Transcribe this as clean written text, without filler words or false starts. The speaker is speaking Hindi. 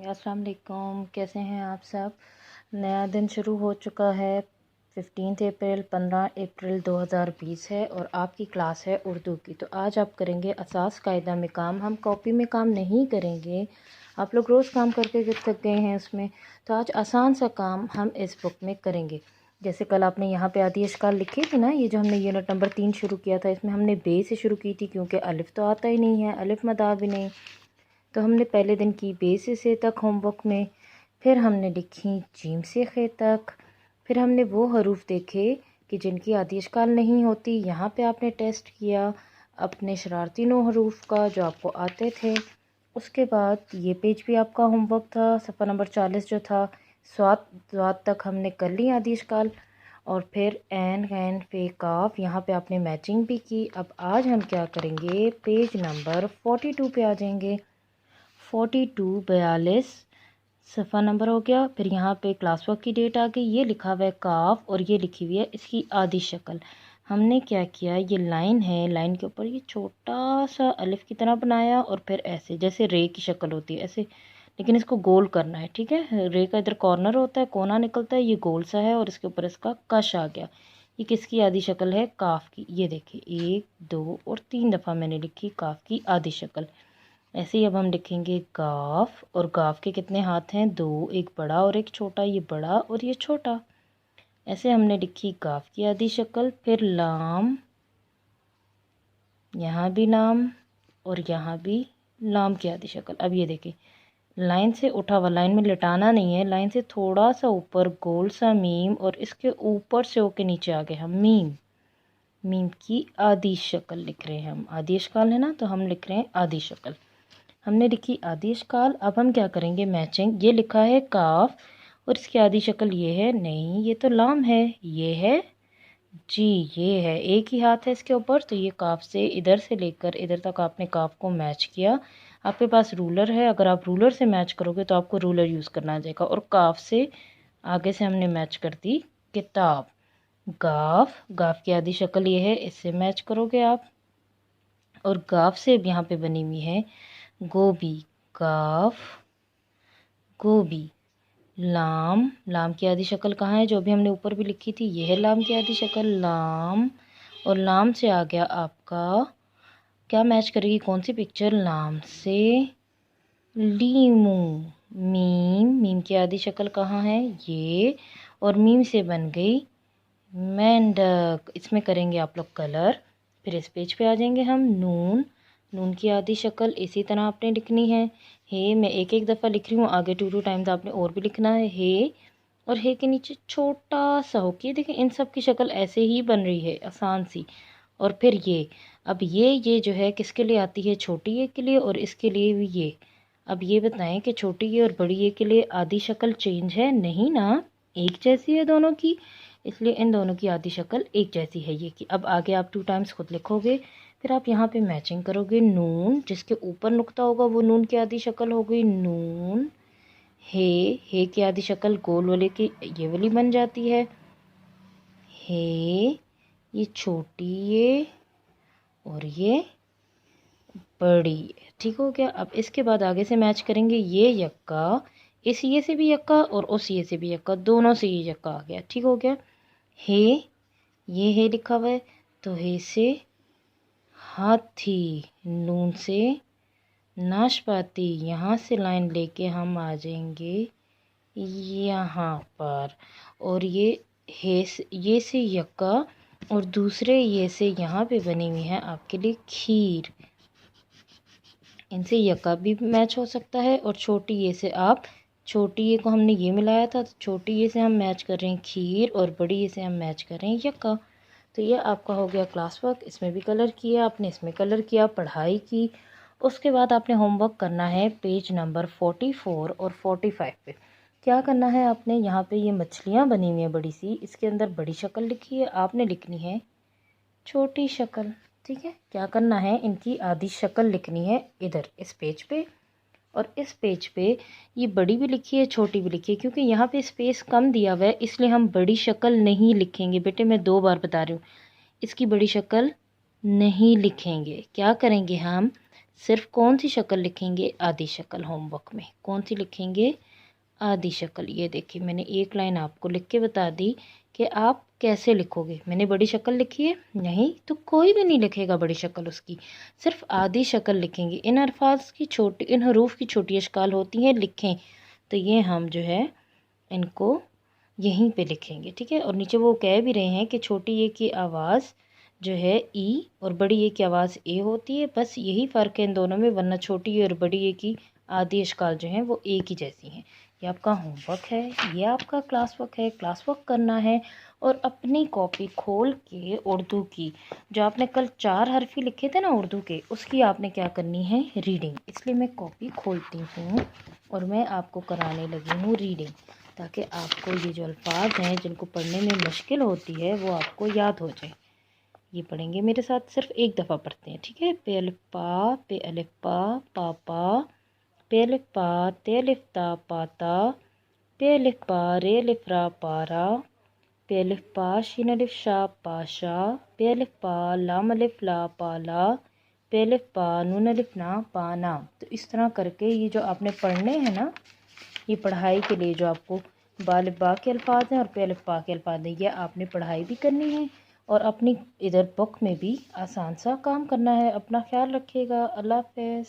अस्सलाम वालेकुम। कैसे हैं आप सब। नया दिन शुरू हो चुका है। 15 अप्रैल 15 अप्रैल 2020 है और आपकी क्लास है उर्दू की। तो आज आप करेंगे असास कायदा में काम। हम कॉपी में काम नहीं करेंगे, आप लोग रोज़ काम करके थक गए हैं उसमें। तो आज आसान सा काम हम इस बुक में करेंगे। जैसे कल आपने यहाँ पे आदि अशकाल लिखे थे ना, ये जो हमने यूनिट नंबर 3 शुरू किया था, इसमें हमने बे से शुरू की थी क्योंकि अलिफ तो आता ही नहीं है, अलिफ मदा भी नहीं। तो हमने पहले दिन की बे से तक होमवर्क में, फिर हमने लिखी जीम से खे तक, फिर हमने वो हरूफ देखे कि जिनकी आदि अशकाल नहीं होती। यहाँ पे आपने टेस्ट किया अपने शरारती 9 हरूफ का जो आपको आते थे। उसके बाद ये पेज भी आपका होमवर्क था, सफ़ा नंबर 40 जो था स्वात तक हमने कर ली आदि अशकाल। और फिर एन गैन फे काफ, यहाँ पे आपने मैचिंग भी की। अब आज हम क्या करेंगे, पेज नंबर 42 पे आ जाएंगे। 42 42 सफ़ा नंबर हो गया। फिर यहाँ पे क्लास वर्क की डेट आ गई, ये लिखा हुआ है काफ और ये लिखी हुई है इसकी आधी शक्ल। हमने क्या किया, ये लाइन है, लाइन के ऊपर ये छोटा सा अलिफ की तरह बनाया और फिर ऐसे जैसे रे की शक्ल होती है ऐसे, लेकिन इसको गोल करना है। ठीक है, रे का इधर कॉर्नर होता है, कोना निकलता है, ये गोल सा है और इसके ऊपर इसका कश आ गया। ये किसकी आधी शक्ल है, काफ की। ये देखिए 1 2 और 3 दफ़ा मैंने लिखी काफ की आधी शक्ल। ऐसे ही अब हम लिखेंगे गाफ, और गाफ के कितने हाथ हैं, 2, एक बड़ा और एक छोटा, ये बड़ा और ये छोटा। ऐसे हमने लिखी गाफ की आधी शक्ल। फिर लाम, यहाँ भी लाम और यहाँ भी लाम की आधी शक्ल। अब ये देखिए लाइन से उठा हुआ, लाइन में लिटाना नहीं है, लाइन से थोड़ा सा ऊपर गोल सा मीम और इसके ऊपर से होके नीचे आ गए हम मीम। मीम की आधी शक्ल लिख रहे हैं हम, आधी अशकाल है ना तो हम लिख रहे हैं आधी शक्ल। हमने लिखी आधी अशकाल। अब हम क्या करेंगे, मैचिंग। ये लिखा है काफ और इसकी आधी शक्ल ये है, नहीं ये तो लाम है, ये है जी, ये है, एक ही हाथ है इसके ऊपर। तो ये काफ से इधर से लेकर इधर तक आपने काफ को मैच किया। आपके पास रूलर है, अगर आप रूलर से मैच करोगे तो आपको रूलर यूज़ करना आ जाएगा। और काफ से आगे से हमने मैच कर दी किताब। गाफ, गाफ की आधी शक्ल ये है, इससे मैच करोगे आप। और गाफ से अब यहाँ पे बनी हुई है गोभी, गाफ गोभी। लाम, लाम की आधी शक्ल कहाँ है, जो भी हमने ऊपर भी लिखी थी, यह है लाम की आधी शक्ल, लाम। और लाम से आ गया आपका, क्या मैच करेगी, कौन सी पिक्चर, लाम से लीमू। मीम, मीम की आधी शक्ल कहाँ है, ये। और मीम से बन गई मेंढक। इसमें करेंगे आप लोग कलर। फिर इस पेज पे आ जाएंगे हम। नून, नून की आधी शक्ल इसी तरह आपने लिखनी है। हे, मैं एक एक दफ़ा लिख रही हूँ, आगे 2 टाइम्स आपने और भी लिखना है। हे, और हे के नीचे छोटा सा हो के देखिए, इन सब की शक्ल ऐसे ही बन रही है, आसान सी। और फिर ये, अब ये जो है किसके लिए आती है, छोटी ये के लिए और इसके लिए भी ये। अब ये बताएं कि छोटी ये और बड़ी ये के लिए आधी शक्ल चेंज है, नहीं ना, एक जैसी है दोनों की, इसलिए इन दोनों की आधी शक्ल एक जैसी है ये की। अब आगे आप 2 टाइम्स खुद लिखोगे, फिर आप यहाँ पे मैचिंग करोगे। नून, जिसके ऊपर नुक्ता होगा वो नून की आधी शक्ल हो गई, नून। हे की आधी शक्ल गोल वाले की ये वाली बन जाती है, हे। ये छोटी ये और ये बड़ी, ठीक हो गया। अब इसके बाद आगे से मैच करेंगे, ये यक्का, इस ये से भी यक्का और उस ये से भी यक्का, दोनों से ये यक्का आ गया, ठीक हो गया। हे, ये है लिखा हुआ है, तो हे से हाथी। नून से नाशपाती, यहाँ से लाइन लेके हम आ जाएंगे यहाँ पर। और ये हे ये से यक्का और दूसरे ये से यहाँ पे बनी हुई है आपके लिए खीर। इनसे यक्का भी मैच हो सकता है और छोटी ये से आप, छोटी ये को हमने ये मिलाया था तो छोटी ये से हम मैच कर रहे हैं खीर और बड़ी ये से हम मैच कर रहे हैं यक्का। तो ये आपका हो गया क्लास वर्क। इसमें भी कलर किया आपने, इसमें कलर किया, पढ़ाई की। उसके बाद आपने होमवर्क करना है पेज नंबर 44 और 45 पे। क्या करना है आपने, यहाँ पे ये मछलियाँ बनी हुई हैं बड़ी सी, इसके अंदर बड़ी शक्ल लिखी है, आपने लिखनी है छोटी शक्ल। ठीक है, क्या करना है, इनकी आधी शक्ल लिखनी है इधर इस पेज पे। और इस पेज पे ये बड़ी भी लिखी है, छोटी भी लिखी है, क्योंकि यहाँ पे स्पेस कम दिया हुआ है इसलिए हम बड़ी शक्ल नहीं लिखेंगे। बेटे मैं 2 बार बता रही हूँ, इसकी बड़ी शक्ल नहीं लिखेंगे। क्या करेंगे हम, सिर्फ कौन सी शक्ल लिखेंगे, आधी शक्ल होमवर्क में कौन सी लिखेंगे, आधी शक्ल। ये देखिए मैंने एक लाइन आपको लिख के बता दी कि आप कैसे लिखोगे। मैंने बड़ी शक्ल लिखी है, नहीं तो कोई भी नहीं लिखेगा बड़ी शक्ल उसकी, सिर्फ आधी शक्ल लिखेंगे। इन अल्फाज की छोटी, इन हरूफ की छोटी अशकाल होती हैं, लिखें तो ये हम जो है इनको यहीं पे लिखेंगे, ठीक है। और नीचे वो कह भी रहे हैं कि छोटी ए की आवाज़ जो है ई और बड़ी ए की आवाज़ ए होती है, बस यही फ़र्क है इन दोनों में, वरना छोटी ए और बड़ी ए की आधी अशकाल जो हैं वो एक ही जैसी हैं। ये आपका होमवर्क है, ये आपका क्लास वर्क है, क्लास वर्क करना है। और अपनी कॉपी खोल के उर्दू की, जो आपने कल 4 हरफी लिखे थे ना उर्दू के, उसकी आपने क्या करनी है, रीडिंग। इसलिए मैं कॉपी खोलती हूँ और मैं आपको कराने लगी हूँ रीडिंग, ताकि आपको ये जो अल्फाज हैं जिनको पढ़ने में मुश्किल होती है वो आपको याद हो जाए। ये पढ़ेंगे मेरे साथ, सिर्फ एक दफ़ा पढ़ते हैं, ठीक है। पे अलिफ पा, पे अलिफ पा, पापा, पे अलिफ पा, ते अलिफ ता, पाता, पे अलिफ पा, रे अलिफ रा, पारा, पे अलिफ पा, शीन अलिफ शा, पाशा, पे अलिफ पा, लाम अलिफ ला, पाला, पे अलिफ पा, नून अलिफ ना, पाना। तो इस तरह करके ये जो आपने पढ़ने हैं ना, ये पढ़ाई के लिए जो आपको बा के अल्फाज हैं और पे अलिफ पा के अल्फाज हैं, ये आपने पढ़ाई भी करनी है और अपनी इधर बुक में भी आसान सा काम करना है। अपना ख्याल रखिएगा। अल्लाह हाफ़िज़।